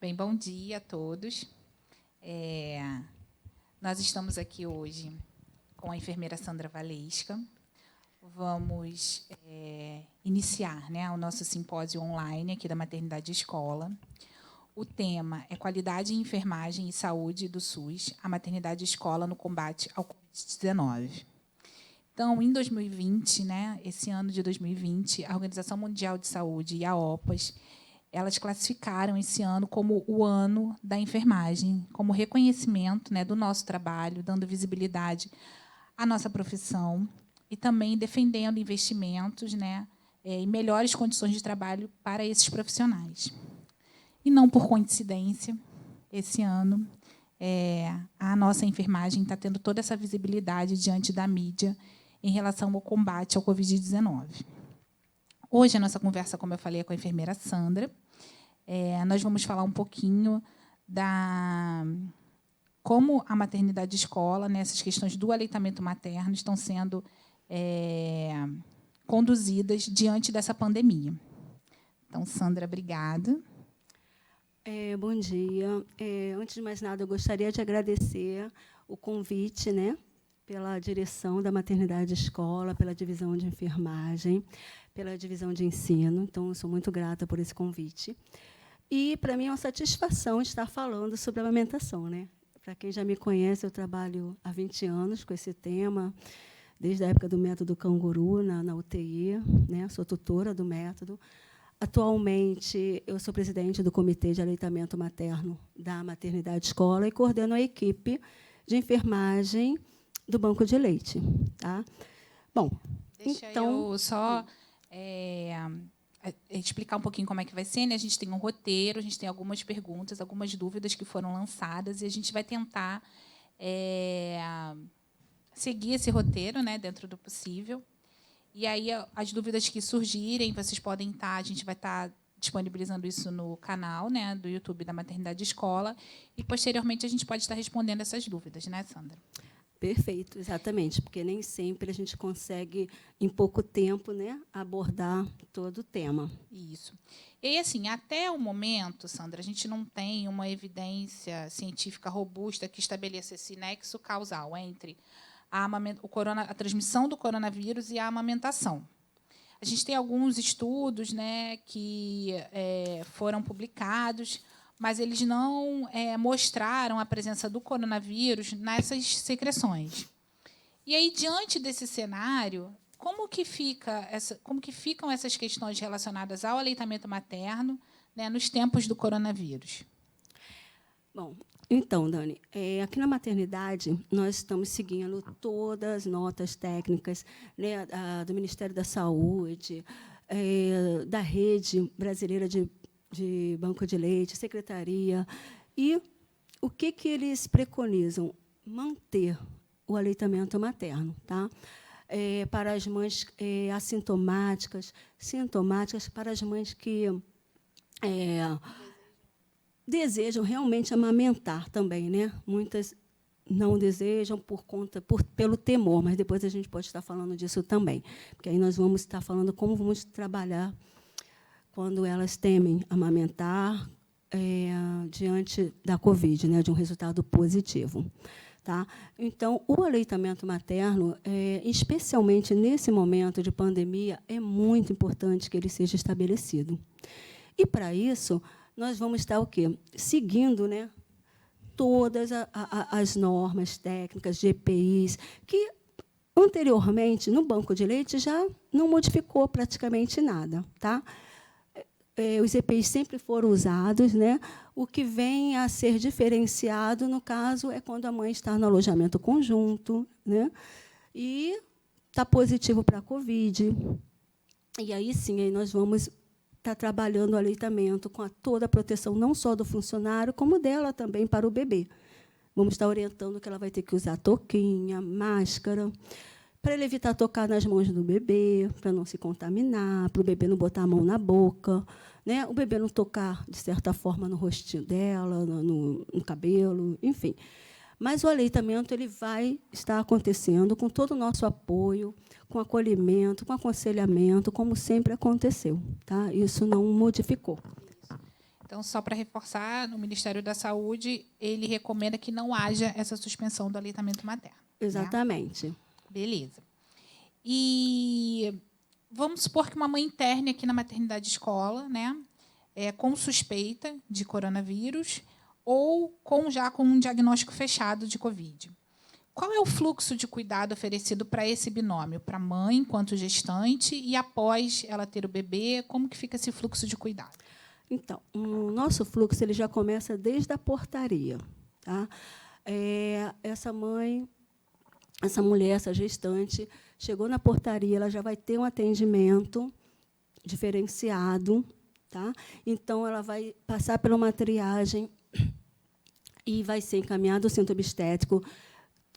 Bem, bom dia a todos. Nós estamos aqui hoje com a enfermeira Sandra Valesca. Vamos iniciar, né, o nosso simpósio online aqui da Maternidade Escola. O tema é Qualidade em Enfermagem e Saúde do SUS, a Maternidade Escola no combate ao Covid-19. Então, em 2020, né, esse ano de 2020, a Organização Mundial de Saúde e a OPAS, elas classificaram esse ano como o ano da enfermagem, como reconhecimento, né, do nosso trabalho, dando visibilidade à nossa profissão e também defendendo investimentos, né, e melhores condições de trabalho para esses profissionais. E não por coincidência, esse ano, a nossa enfermagem está tendo toda essa visibilidade diante da mídia em relação ao combate ao Covid-19. Hoje, a nossa conversa, como eu falei, é com a enfermeira Sandra. Nós vamos falar um pouquinho como a maternidade escola, né, essas questões do aleitamento materno estão sendo conduzidas diante dessa pandemia. Então, Sandra, obrigada. Bom dia. Antes de mais nada, eu gostaria de agradecer o convite, né, pela direção da maternidade escola, pela divisão de enfermagem, pela divisão de ensino. Então, eu sou muito grata por esse convite. E, para mim, é uma satisfação estar falando sobre a amamentação, né? Para quem já me conhece, eu trabalho há 20 anos com esse tema, desde a época do método Canguru, na UTI, né? Sou tutora do método. Atualmente, eu sou presidente do Comitê de Aleitamento Materno da Maternidade Escola e coordeno a equipe de enfermagem do Banco de Leite. Tá? Bom, deixa então, eu só explicar um pouquinho como é que vai ser, né? A gente tem um roteiro, a gente tem algumas perguntas, algumas dúvidas que foram lançadas, e a gente vai tentar seguir esse roteiro, né, dentro do possível. E aí, as dúvidas que surgirem, vocês podem estar, a gente vai estar disponibilizando isso no canal, né, do YouTube da Maternidade Escola, e, posteriormente, a gente pode estar respondendo essas dúvidas, né, Sandra? Perfeito, exatamente, porque nem sempre a gente consegue, em pouco tempo, né, abordar todo o tema. Isso. E aí, assim, até o momento, Sandra, a gente não tem uma evidência científica robusta que estabeleça esse nexo causal entre a transmissão do coronavírus e a amamentação. A gente tem alguns estudos, né, que foram publicados, mas eles não mostraram a presença do coronavírus nessas secreções. E aí, diante desse cenário, como que ficam essas questões relacionadas ao aleitamento materno, né, nos tempos do coronavírus? Bom, então, Dani, aqui na maternidade, nós estamos seguindo todas as notas técnicas, né, do Ministério da Saúde, da Rede Brasileira de Banco de Leite, Secretaria. E o que eles preconizam? Manter o aleitamento materno, tá? Para as mães assintomáticas, sintomáticas, para as mães que desejam realmente amamentar também, né? Muitas não desejam pelo temor, mas depois a gente pode estar falando disso também, porque aí nós vamos estar falando como vamos trabalhar quando elas temem amamentar diante da Covid, né? De um resultado positivo. Tá? Então, o aleitamento materno, especialmente nesse momento de pandemia, é muito importante que ele seja estabelecido. E, para isso, nós vamos estar o quê? Seguindo, né, todas as normas técnicas, GPIs, que, anteriormente, no banco de leite, já não modificou praticamente nada. Tá? Os EPIs sempre foram usados, né? O que vem a ser diferenciado, no caso, é quando a mãe está no alojamento conjunto, né? E está positivo para a Covid. E aí, sim, aí nós vamos estar trabalhando o aleitamento com toda a proteção, não só do funcionário, como dela também para o bebê. Vamos estar orientando que ela vai ter que usar touquinha, máscara, para ele evitar tocar nas mãos do bebê, para não se contaminar, para o bebê não botar a mão na boca, né? O bebê não tocar, de certa forma, no rostinho dela, no cabelo, enfim. Mas o aleitamento ele vai estar acontecendo com todo o nosso apoio, com acolhimento, com aconselhamento, como sempre aconteceu. Tá? Isso não modificou. Então, só para reforçar, no Ministério da Saúde, ele recomenda que não haja essa suspensão do aleitamento materno. Exatamente. Né? Beleza. E vamos supor que uma mãe interne aqui na maternidade escola, né, com suspeita de coronavírus ou já com um diagnóstico fechado de Covid. Qual é o fluxo de cuidado oferecido para esse binômio? Para a mãe, enquanto gestante, e após ela ter o bebê, como que fica esse fluxo de cuidado? Então, o nosso fluxo ele já começa desde a portaria. Tá? Essa mãe, essa mulher, essa gestante, chegou na portaria, ela já vai ter um atendimento diferenciado. Tá? Então, ela vai passar por uma triagem e vai ser encaminhada ao centro obstétrico,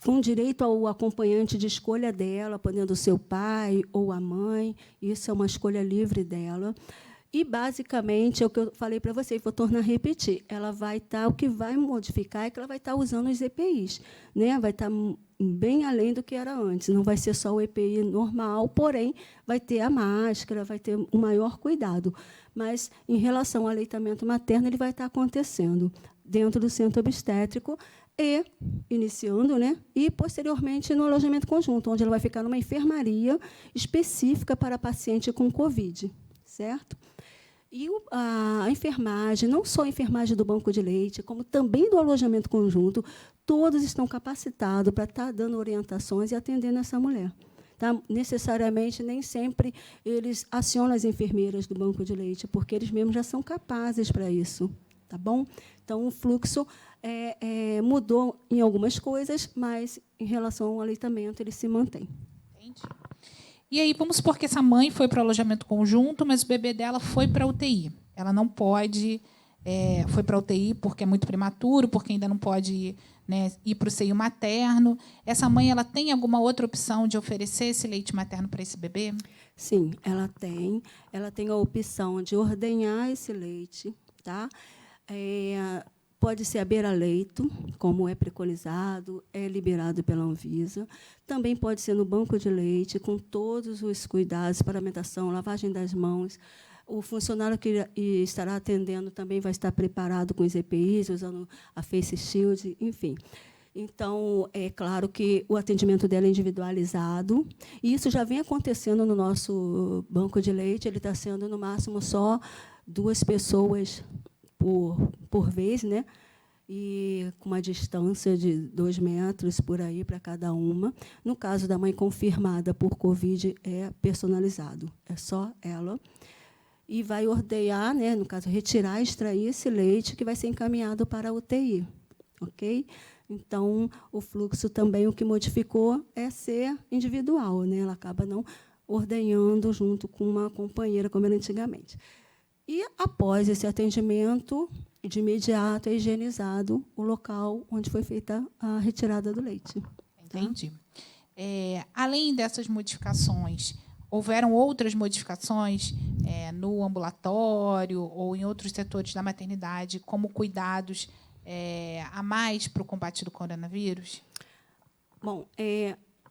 com direito ao acompanhante de escolha dela, podendo ser o pai ou a mãe. Isso é uma escolha livre dela. E, basicamente, é o que eu falei para você, vou tornar a repetir, ela vai estar, o que vai modificar é que ela vai estar usando os EPIs, né? Vai estar bem além do que era antes, não vai ser só o EPI normal, porém, vai ter a máscara, vai ter um maior cuidado. Mas, em relação ao aleitamento materno, ele vai estar acontecendo dentro do centro obstétrico e iniciando, né? E, posteriormente, no alojamento conjunto, onde ela vai ficar numa enfermaria específica para paciente com Covid, certo? E a enfermagem, não só a enfermagem do banco de leite, como também do alojamento conjunto, todos estão capacitados para estar dando orientações e atendendo essa mulher. Tá? Necessariamente, nem sempre eles acionam as enfermeiras do banco de leite, porque eles mesmos já são capazes para isso. Tá bom? Então, o fluxo mudou em algumas coisas, mas, em relação ao aleitamento, ele se mantém. Entendi. E aí, vamos supor que essa mãe foi para o alojamento conjunto, mas o bebê dela foi para a UTI. Ela não pode, foi para a UTI porque é muito prematuro, porque ainda não pode, né, ir para o seio materno. Essa mãe ela tem alguma outra opção de oferecer esse leite materno para esse bebê? Sim, ela tem. Ela tem a opção de ordenhar esse leite. Tá? Pode ser à beira-leito, como é preconizado, é liberado pela Anvisa. Também pode ser no banco de leite, com todos os cuidados, paramentação, lavagem das mãos. O funcionário que estará atendendo também vai estar preparado com os EPIs, usando a Face Shield, enfim. Então, é claro que o atendimento dela é individualizado, e isso já vem acontecendo no nosso banco de leite. Ele está sendo, no máximo, só 2 pessoas por vez, né? E com uma distância de 2 metros por aí para cada uma. No caso da mãe confirmada por Covid, é personalizado, é só ela. E vai ordenhar, né, no caso, retirar, extrair esse leite que vai ser encaminhado para a UTI. Ok? Então, o fluxo também, o que modificou é ser individual, né? Ela acaba não ordenhando junto com uma companheira, como era antigamente. E, após esse atendimento, de imediato é higienizado o local onde foi feita a retirada do leite. Entendi. Além dessas modificações, houveram outras modificações no ambulatório ou em outros setores da maternidade, como cuidados a mais para o combate do coronavírus? Bom,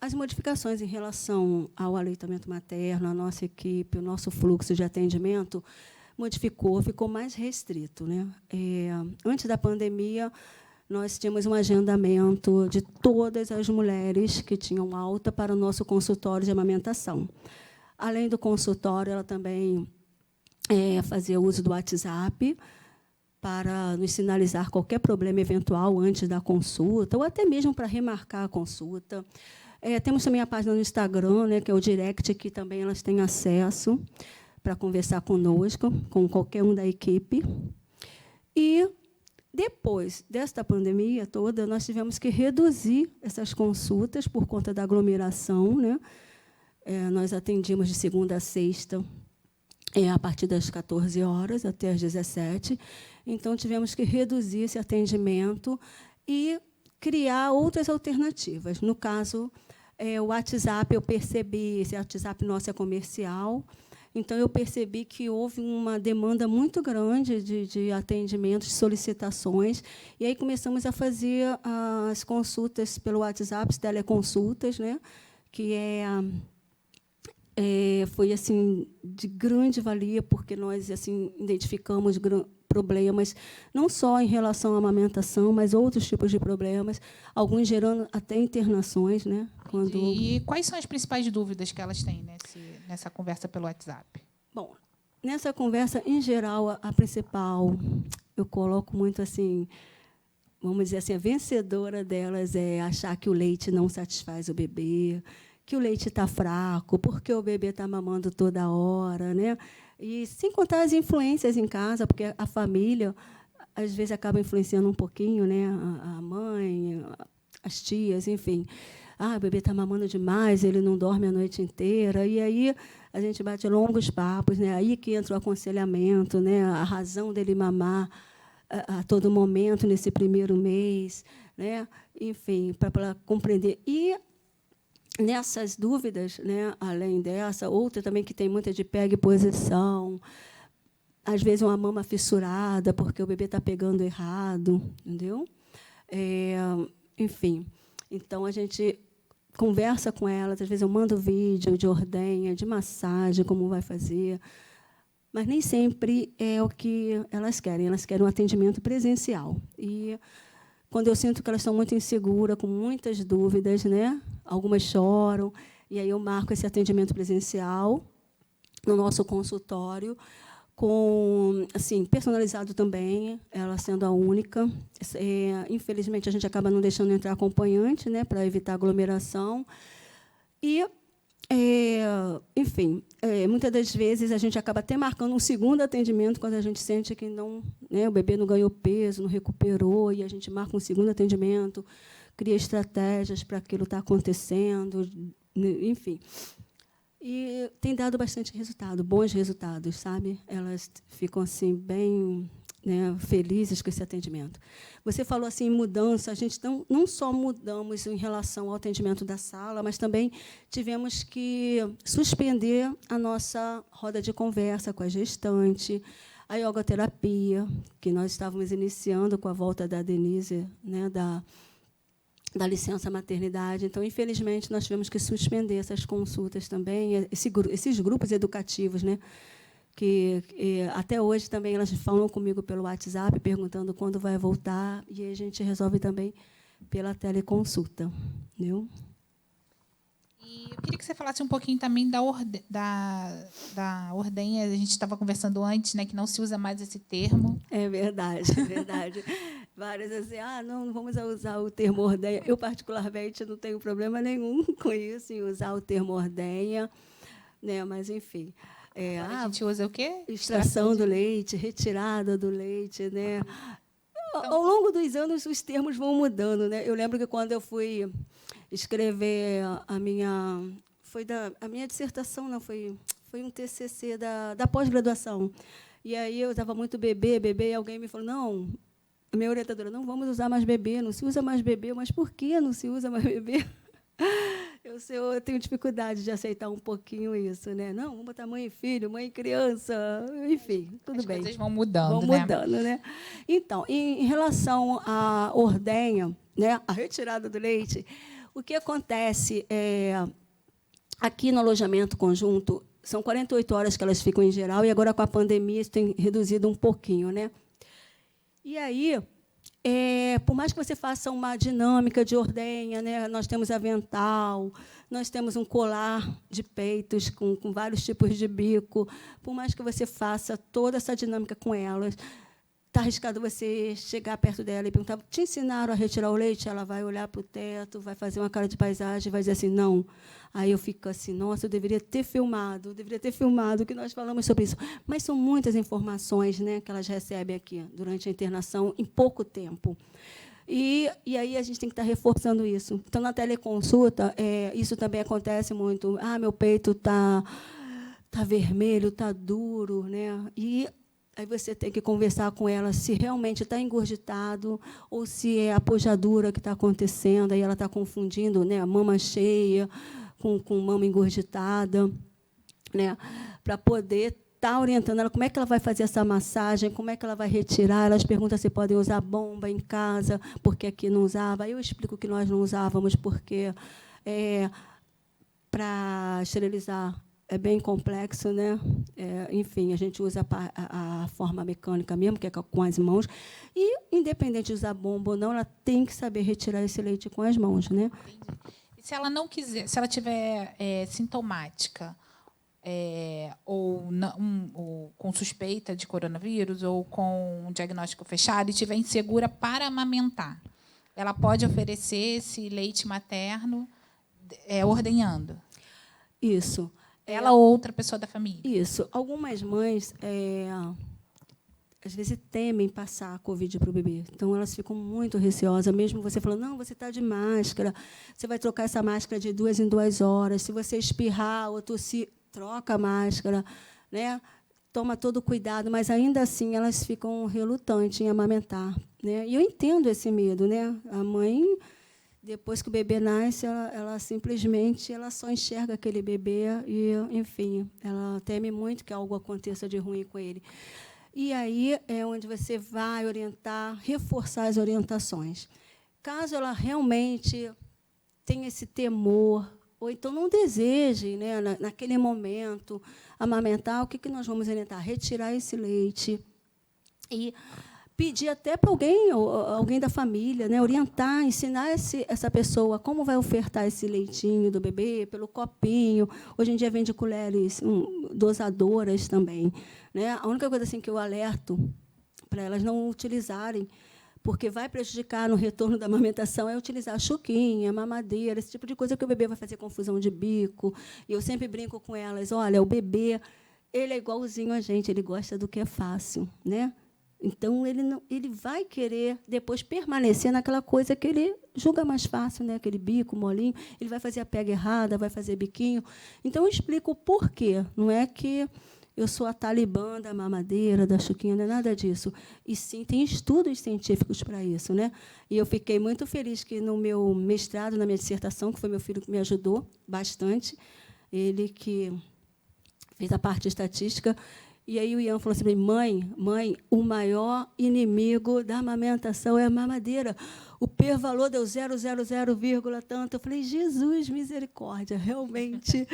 as modificações em relação ao aleitamento materno, a nossa equipe, o nosso fluxo de atendimento, modificou, ficou mais restrito, né? Antes da pandemia, nós tínhamos um agendamento de todas as mulheres que tinham alta para o nosso consultório de amamentação. Além do consultório, ela também fazia uso do WhatsApp para nos sinalizar qualquer problema eventual antes da consulta, ou até mesmo para remarcar a consulta. Temos também a página no Instagram, né, que é o direct, que também elas têm acesso para conversar conosco, com qualquer um da equipe. E, depois desta pandemia toda, nós tivemos que reduzir essas consultas por conta da aglomeração, né? Nós atendíamos de segunda a sexta, a partir das 14 horas até as 17. Então, tivemos que reduzir esse atendimento e criar outras alternativas. No caso, o WhatsApp, eu percebi, esse WhatsApp nosso é comercial, então, eu percebi que houve uma demanda muito grande de atendimentos, de solicitações, e aí começamos a fazer as consultas pelo WhatsApp, as teleconsultas, né, que foi assim de grande valia, porque nós assim identificamos problemas não só em relação à amamentação, mas outros tipos de problemas, alguns gerando até internações, né? E quais são as principais dúvidas que elas têm nessa conversa pelo WhatsApp? Bom, nessa conversa, em geral, a principal, eu coloco muito assim, vamos dizer assim, a vencedora delas é achar que o leite não satisfaz o bebê, que o leite está fraco, porque o bebê está mamando toda hora, né? E sem contar as influências em casa, porque a família, às vezes, acaba influenciando um pouquinho, né? A mãe, as tias, enfim. O bebê está mamando demais, ele não dorme a noite inteira. E aí a gente bate longos papos, né? Aí que entra o aconselhamento, né? A razão dele mamar a todo momento nesse primeiro mês, né? Enfim, para compreender. E nessas dúvidas, né, além dessa, outra também que tem muita de pega e posição, às vezes uma mama fissurada, porque o bebê está pegando errado, entendeu? Enfim, então a gente conversa com elas, às vezes eu mando vídeo de ordenha, de massagem, como vai fazer, mas nem sempre é o que elas querem um atendimento presencial. E quando eu sinto que elas estão muito inseguras, com muitas dúvidas, né? Algumas choram, e aí eu marco esse atendimento presencial no nosso consultório, com assim personalizado também, ela sendo a única. Infelizmente, a gente acaba não deixando entrar acompanhante, né, para evitar aglomeração. E, enfim, muitas das vezes a gente acaba até marcando um segundo atendimento quando a gente sente que não, né, o bebê não ganhou peso, não recuperou, e a gente marca um segundo atendimento, cria estratégias para aquilo estar acontecendo, enfim. E tem dado bastante resultado, bons resultados, sabe? Elas ficam assim bem, né, felizes com esse atendimento. Você falou assim em mudança, a gente não só mudamos em relação ao atendimento da sala, mas também tivemos que suspender a nossa roda de conversa com a gestante, a iogoterapia, que nós estávamos iniciando com a volta da Denise, né, da licença maternidade. Então, infelizmente, nós tivemos que suspender essas consultas também, esses grupos educativos, né, que até hoje também elas falam comigo pelo WhatsApp, perguntando quando vai voltar, e a gente resolve também pela teleconsulta. Entendeu? E eu queria que você falasse um pouquinho também da ordenha. A gente estava conversando antes, né, que não se usa mais esse termo. É verdade, é verdade. Várias assim, não vamos usar o termo ordenha. Eu, particularmente, não tenho problema nenhum com isso, em usar o termo ordenha, né? Mas, enfim. A gente usa o quê? Extração do leite, retirada do leite, né? Então, ao longo dos anos, os termos vão mudando, né? Eu lembro que, quando eu fui escrever a minha dissertação, não, foi um TCC da pós-graduação. E aí eu estava muito bebê, e alguém me falou, não, a minha orientadora, não vamos usar mais bebê, não se usa mais bebê. Mas por que não se usa mais bebê? Eu tenho dificuldade de aceitar um pouquinho isso, né? Não, vamos botar mãe e filho, mãe e criança, enfim, tudo bem. As coisas vão mudando, né? Então, em relação à ordenha, né, a retirada do leite, o que acontece aqui no alojamento conjunto, são 48 horas que elas ficam em geral, e agora, com a pandemia, isso tem reduzido um pouquinho, né? E aí, por mais que você faça uma dinâmica de ordenha, né, nós temos avental, nós temos um colar de peitos com vários tipos de bico, por mais que você faça toda essa dinâmica com elas, está arriscado você chegar perto dela e perguntar, te ensinaram a retirar o leite? Ela vai olhar para o teto, vai fazer uma cara de paisagem, vai dizer assim, não. Aí eu fico assim, nossa, eu deveria ter filmado, que nós falamos sobre isso. Mas são muitas informações, né, que elas recebem aqui durante a internação, em pouco tempo. E aí a gente tem que estar reforçando isso. Então, na teleconsulta, isso também acontece muito. Meu peito está vermelho, está duro, né? E aí você tem que conversar com ela se realmente está engurgitado ou se é a pojadura que está acontecendo, aí ela está confundindo, né, a mama cheia com mama engurgitada, né, para poder estar orientando ela como é que ela vai fazer essa massagem, como é que ela vai retirar. Elas perguntam se podem usar bomba em casa, porque aqui não usava. Aí eu explico que nós não usávamos, porque para esterilizar é bem complexo, né? Enfim, a gente usa a forma mecânica mesmo, que é com as mãos. E, independente de usar bomba ou não, ela tem que saber retirar esse leite com as mãos, né? Entendi. E se ela não quiser, se ela tiver sintomática, ou com suspeita de coronavírus, ou com um diagnóstico fechado, e estiver insegura para amamentar, ela pode oferecer esse leite materno ordenhando? Isso. Ela ou outra pessoa da família? Isso. Algumas mães, às vezes, temem passar a Covid para o bebê. Então, elas ficam muito receosas, mesmo você falando, não, você está de máscara, você vai trocar essa máscara de 2 em 2 horas, se você espirrar ou tossir, troca a máscara, né? Toma todo o cuidado, mas, ainda assim, elas ficam relutantes em amamentar, né? E eu entendo esse medo, né? A mãe, depois que o bebê nasce, ela simplesmente só enxerga aquele bebê e, enfim, ela teme muito que algo aconteça de ruim com ele. E aí é onde você vai orientar, reforçar as orientações. Caso ela realmente tenha esse temor, ou então não deseje, né, naquele momento, amamentar, o que nós vamos orientar? Retirar esse leite e pedir até para alguém da família, né, orientar, ensinar essa pessoa como vai ofertar esse leitinho do bebê, pelo copinho. Hoje em dia vende colheres dosadoras também, né? A única coisa assim que eu alerto para elas não utilizarem, porque vai prejudicar no retorno da amamentação, é utilizar a chuquinha, mamadeira, esse tipo de coisa que o bebê vai fazer confusão de bico. E eu sempre brinco com elas, olha, o bebê, ele é igualzinho a gente, ele gosta do que é fácil, né? Então, ele vai querer depois permanecer naquela coisa que ele julga mais fácil, né? Aquele bico, molinho, ele vai fazer a pega errada, vai fazer biquinho. Então, eu explico o porquê. Não é que eu sou a talibã da mamadeira, da chuquinha, não é nada disso. E, sim, tem estudos científicos para isso, né? E eu fiquei muito feliz que, no meu mestrado, na minha dissertação, que foi meu filho que me ajudou bastante, ele que fez a parte estatística. E aí o Ian falou assim, mãe, o maior inimigo da amamentação é a mamadeira. O P-valor deu 000, tanto. Eu falei, Jesus, misericórdia, realmente.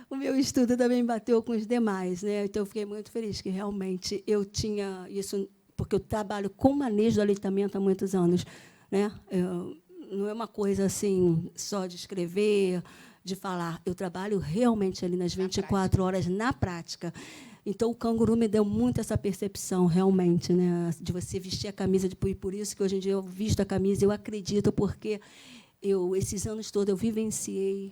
O meu estudo também bateu com os demais, né? Então, eu fiquei muito feliz que, realmente, eu tinha isso, porque eu trabalho com manejo do aleitamento há muitos anos, né? Não é uma coisa assim, só de escrever, de falar. Eu trabalho realmente ali nas 24 horas na prática. Então, o canguru me deu muito essa percepção, realmente, né, de você vestir a camisa. E por isso que, hoje em dia, eu visto a camisa, eu acredito, porque esses anos todos, eu vivenciei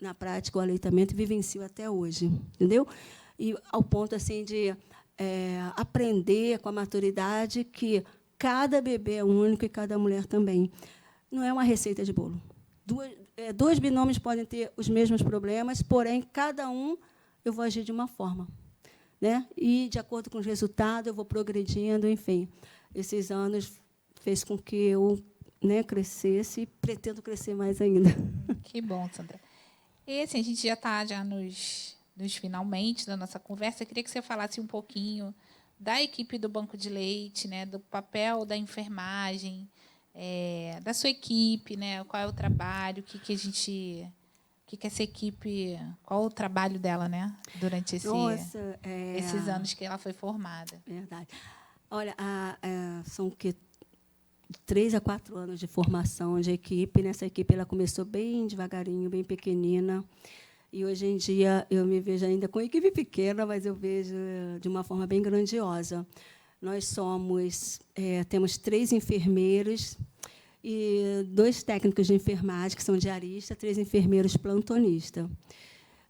na prática o aleitamento e vivencio até hoje, entendeu? E ao ponto assim, de aprender com a maturidade que cada bebê é único e cada mulher também. Não é uma receita de bolo. Dois binômios podem ter os mesmos problemas, porém, cada um eu vou agir de uma forma, né? E, de acordo com os resultados, eu vou progredindo, enfim. Esses anos fez com que eu, né, crescesse e pretendo crescer mais ainda. Que bom, Sandra. E, assim, a gente já está nos finalmente da nossa conversa. Eu queria que você falasse um pouquinho da equipe do Banco de Leite, né, do papel da enfermagem, da sua equipe, né? Qual é o trabalho, o que essa equipe, qual o trabalho dela, né? Durante esses anos que ela foi formada. Verdade. Olha, são 3 a 4 anos de formação de equipe. Nessa equipe ela começou bem devagarinho, bem pequenina. E hoje em dia eu me vejo ainda com equipe pequena, mas eu vejo de uma forma bem grandiosa. Nós temos 3 enfermeiros e 2 técnicos de enfermagem, que são diaristas, 3 enfermeiros plantonistas.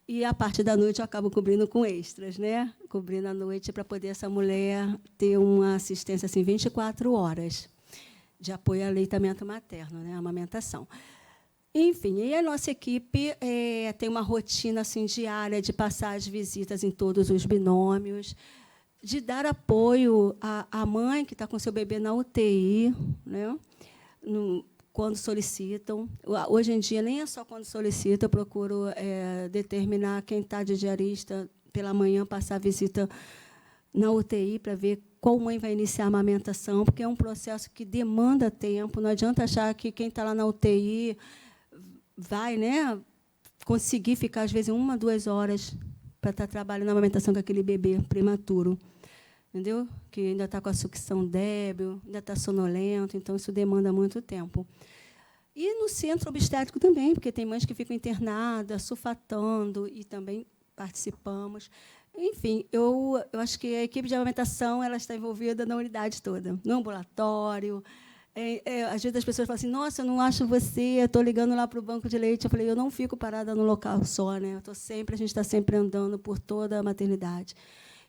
E a parte da noite eu acabo cobrindo com extras, né? Cobrindo à noite para poder essa mulher ter uma assistência assim, 24 horas de apoio ao aleitamento materno, né? A amamentação. Enfim, e a nossa equipe tem uma rotina assim, diária de passar as visitas em todos os binômios, de dar apoio à mãe que está com seu bebê na UTI, né? Quando solicitam. Hoje em dia, nem é só quando solicita, eu procuro determinar quem está de diarista pela manhã, passar a visita na UTI para ver qual mãe vai iniciar a amamentação, porque é um processo que demanda tempo. Não adianta achar que quem está lá na UTI vai, né, conseguir ficar, às vezes, 1, 2 horas para estar trabalhando na amamentação com aquele bebê prematuro, entendeu? Que ainda está com a sucção débil, ainda está sonolento, então isso demanda muito tempo. E no centro obstétrico também, porque tem mães que ficam internadas, sulfatando, e também participamos. Enfim, eu acho que a equipe de amamentação ela está envolvida na unidade toda, no ambulatório. Às vezes as pessoas falam assim, nossa, eu não acho você, estou ligando lá para o banco de leite. Eu falei, eu não fico parada no local só, né? A gente está sempre andando por toda a maternidade.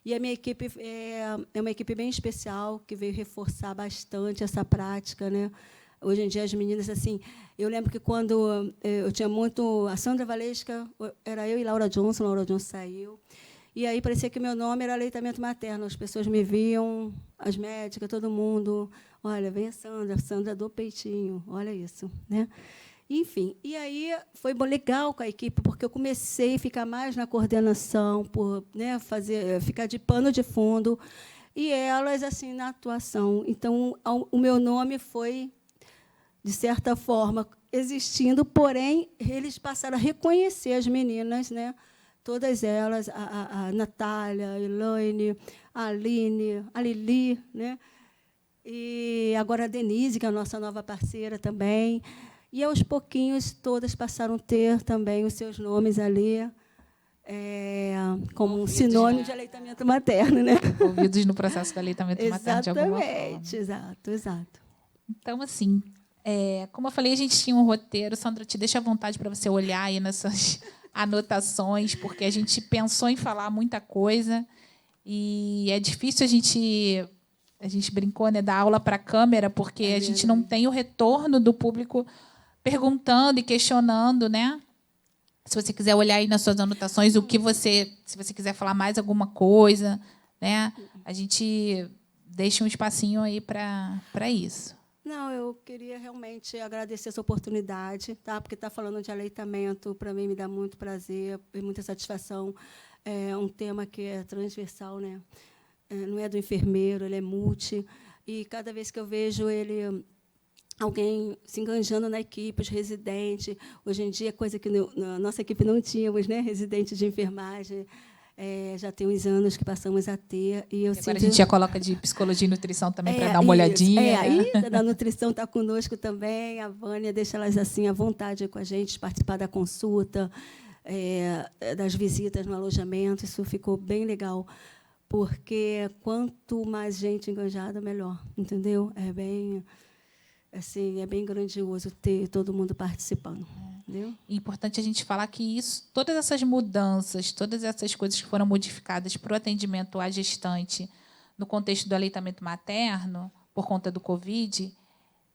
E a minha equipe é uma equipe bem especial, que veio reforçar bastante essa prática, né? Hoje em dia, as meninas, assim, eu lembro que quando eu tinha muito... A Sandra Valesca, era eu e Laura Johnson saiu, e aí parecia que meu nome era aleitamento materno. As pessoas me viam, as médicas, todo mundo, olha, vem a Sandra do peitinho, olha isso, né? Enfim, e aí foi legal com a equipe, porque eu comecei a ficar mais na coordenação, né, ficar de pano de fundo, e elas, assim, na atuação. Então, o meu nome foi, de certa forma, existindo, porém, eles passaram a reconhecer as meninas, né? Todas elas, a Natália, a Elaine, a Aline, a Lili, né? E agora a Denise, que é a nossa nova parceira também. E, aos pouquinhos, todas passaram a ter também os seus nomes ali, como um sinônimo de aleitamento materno, né? Envolvidos no processo do aleitamento materno, de alguma forma. Exatamente, exato. Então, assim, como eu falei, a gente tinha um roteiro. Sandra, te deixa à vontade para você olhar aí nessas anotações, porque a gente pensou em falar muita coisa e é difícil a gente brincou, né, dar aula para a câmera, porque a gente não tem o retorno do público perguntando e questionando, né? Se você quiser olhar aí nas suas anotações, se você quiser falar mais alguma coisa, né? A gente deixa um espacinho aí para isso. Não, eu queria realmente agradecer essa oportunidade, tá? Porque estar falando de aleitamento, para mim, me dá muito prazer e muita satisfação. É um tema que é transversal, né? Não é do enfermeiro, ele é multi. E, cada vez que eu vejo alguém se enganjando na equipe, os residentes, hoje em dia, coisa que na nossa equipe não tínhamos, né? Residente de enfermagem. Já tem uns anos que passamos a ter. E agora a gente já coloca de psicologia e nutrição também para dar uma isso, olhadinha. Aí, da nutrição está conosco também. A Vânia deixa elas assim à vontade com a gente, participar da consulta, das visitas no alojamento. Isso ficou bem legal, porque quanto mais gente enganjada, melhor, entendeu? É bem grandioso ter todo mundo participando. Entendeu? É importante a gente falar que todas essas mudanças, todas essas coisas que foram modificadas para o atendimento à gestante no contexto do aleitamento materno, por conta do Covid,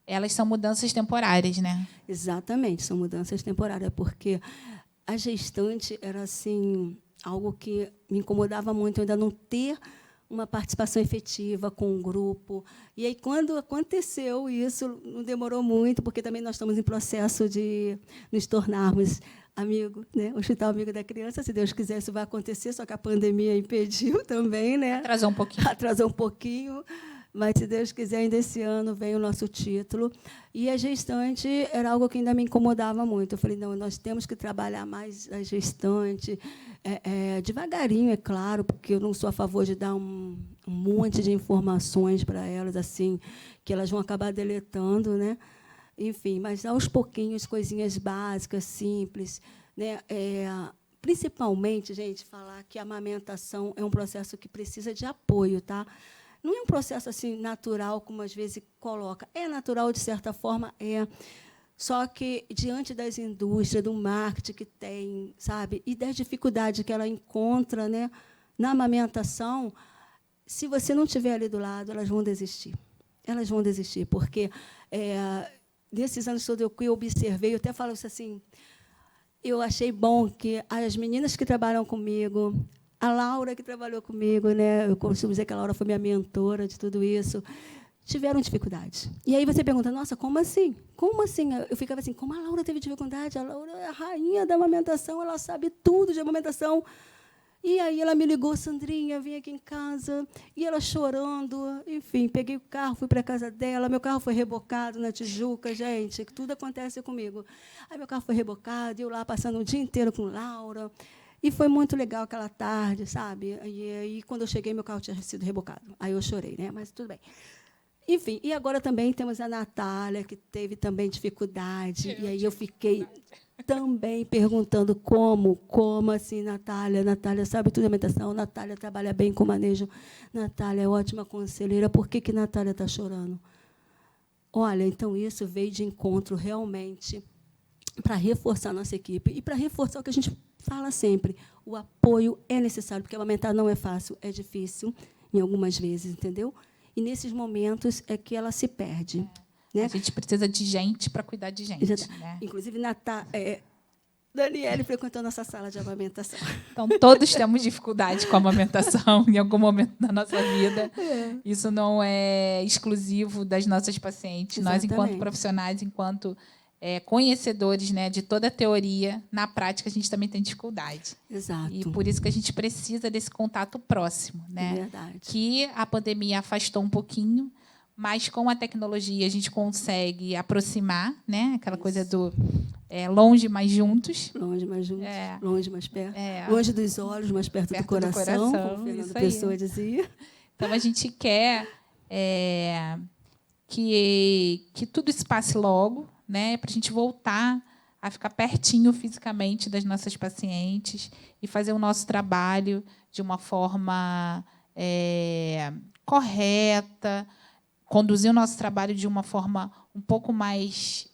elas são mudanças temporárias, né? Exatamente, são mudanças temporárias, porque a gestante era assim, algo que me incomodava muito, eu ainda não ter uma participação efetiva com o grupo. E aí, quando aconteceu isso, não demorou muito, porque também nós estamos em processo de nos tornarmos amigos, né? O Hospital Amigo da Criança, se Deus quiser, isso vai acontecer, só que a pandemia impediu também, né? Atrasou um pouquinho. Atrasou um pouquinho, mas, se Deus quiser, ainda esse ano vem o nosso título. E a gestante era algo que ainda me incomodava muito. Eu falei, não, nós temos que trabalhar mais a gestante, devagarinho, é claro, porque eu não sou a favor de dar um monte de informações para elas, assim, que elas vão acabar deletando, né? Enfim, mas, aos pouquinhos, coisinhas básicas, simples, né? Principalmente, gente, falar que a amamentação é um processo que precisa de apoio, tá? Não é um processo assim natural, como às vezes coloca. É natural, de certa forma, Só que, diante das indústrias, do marketing que tem, sabe, e das dificuldades que ela encontra, né, na amamentação, se você não estiver ali do lado, elas vão desistir. Elas vão desistir, porque, nesses anos todos que eu observei, eu até falo isso assim, eu achei bom que as meninas que trabalham comigo, a Laura, que trabalhou comigo, né, eu costumo dizer que a Laura foi minha mentora de tudo isso, tiveram dificuldades. E aí você pergunta, nossa, como assim? Como assim? Eu ficava assim, como a Laura teve dificuldade? A Laura é a rainha da amamentação, ela sabe tudo de amamentação. E aí ela me ligou, Sandrinha, vim aqui em casa, e ela chorando, enfim, peguei o carro, fui para a casa dela, meu carro foi rebocado na Tijuca, gente, tudo acontece comigo. Aí meu carro foi rebocado, eu lá passando o dia inteiro com Laura, e foi muito legal aquela tarde, sabe? E aí, quando eu cheguei, meu carro tinha sido rebocado. Aí eu chorei, né? Mas tudo bem. Enfim, e agora também temos a Natália, que teve também dificuldade, e aí eu fiquei também perguntando como assim, Natália sabe tudo de alimentação, Natália trabalha bem com manejo, Natália é ótima conselheira, por que Natália está chorando? Olha, então isso veio de encontro realmente para reforçar a nossa equipe e para reforçar o que a gente fala sempre, o apoio é necessário, porque amamentar não é fácil, é difícil, em algumas vezes, entendeu? E, nesses momentos, é que ela se perde. Né? A gente precisa de gente para cuidar de gente. Né? Inclusive, Daniele frequentou nossa sala de amamentação. Então, todos temos dificuldade com a amamentação em algum momento da nossa vida. Isso não é exclusivo das nossas pacientes. Exatamente. Nós, enquanto profissionais, enquanto conhecedores, né, de toda a teoria, na prática, a gente também tem dificuldade. Exato. E por isso que a gente precisa desse contato próximo. Né? É verdade. Que a pandemia afastou um pouquinho, mas com a tecnologia a gente consegue aproximar, né? Aquela coisa do longe, mas juntos. Longe, mas juntos. Longe, mais perto. Longe dos olhos, mais perto do coração, como Fernando Pessoa dizia. Então, a gente quer que tudo isso passe logo, né? Para a gente voltar a ficar pertinho fisicamente das nossas pacientes e fazer o nosso trabalho de uma forma correta, conduzir o nosso trabalho de uma forma um pouco mais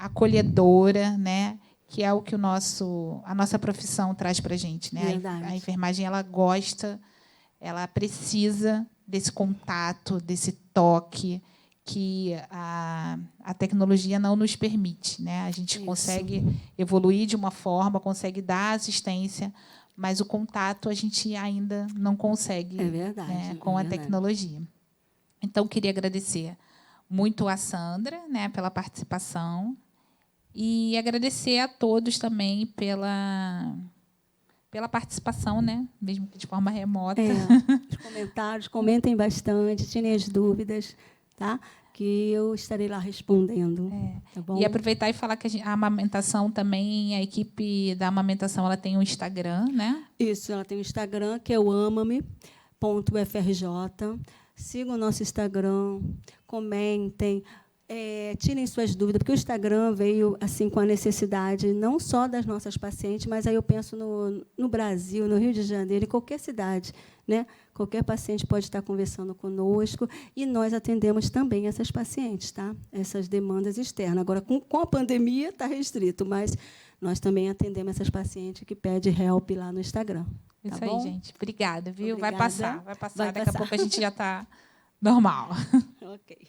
acolhedora, né? Que é o que a nossa profissão traz para a gente. Né? A enfermagem ela gosta, ela precisa desse contato, desse toque que a tecnologia não nos permite. Né? A gente consegue evoluir de uma forma, consegue dar assistência, mas o contato a gente ainda não consegue com a tecnologia. Então, queria agradecer muito a Sandra, né, pela participação e agradecer a todos também pela participação, né, mesmo que de forma remota. Os comentários, comentem bastante, tirem as dúvidas, tá? Que eu estarei lá respondendo. Tá bom? E aproveitar e falar que a amamentação também, a equipe da amamentação, ela tem um Instagram, né? Isso, ela tem um Instagram, que é o amame.frj. Sigam o nosso Instagram, comentem, tirem suas dúvidas, porque o Instagram veio assim com a necessidade não só das nossas pacientes, mas aí eu penso no Brasil, no Rio de Janeiro, em qualquer cidade. Né? Qualquer paciente pode estar conversando conosco e nós atendemos também essas pacientes, tá? Essas demandas externas. Agora, com a pandemia, está restrito, mas nós também atendemos essas pacientes que pedem help lá no Instagram. Isso tá aí, bom? gente. Obrigada, viu? Obrigada. Vai passar. Daqui a pouco a gente já está normal. Ok.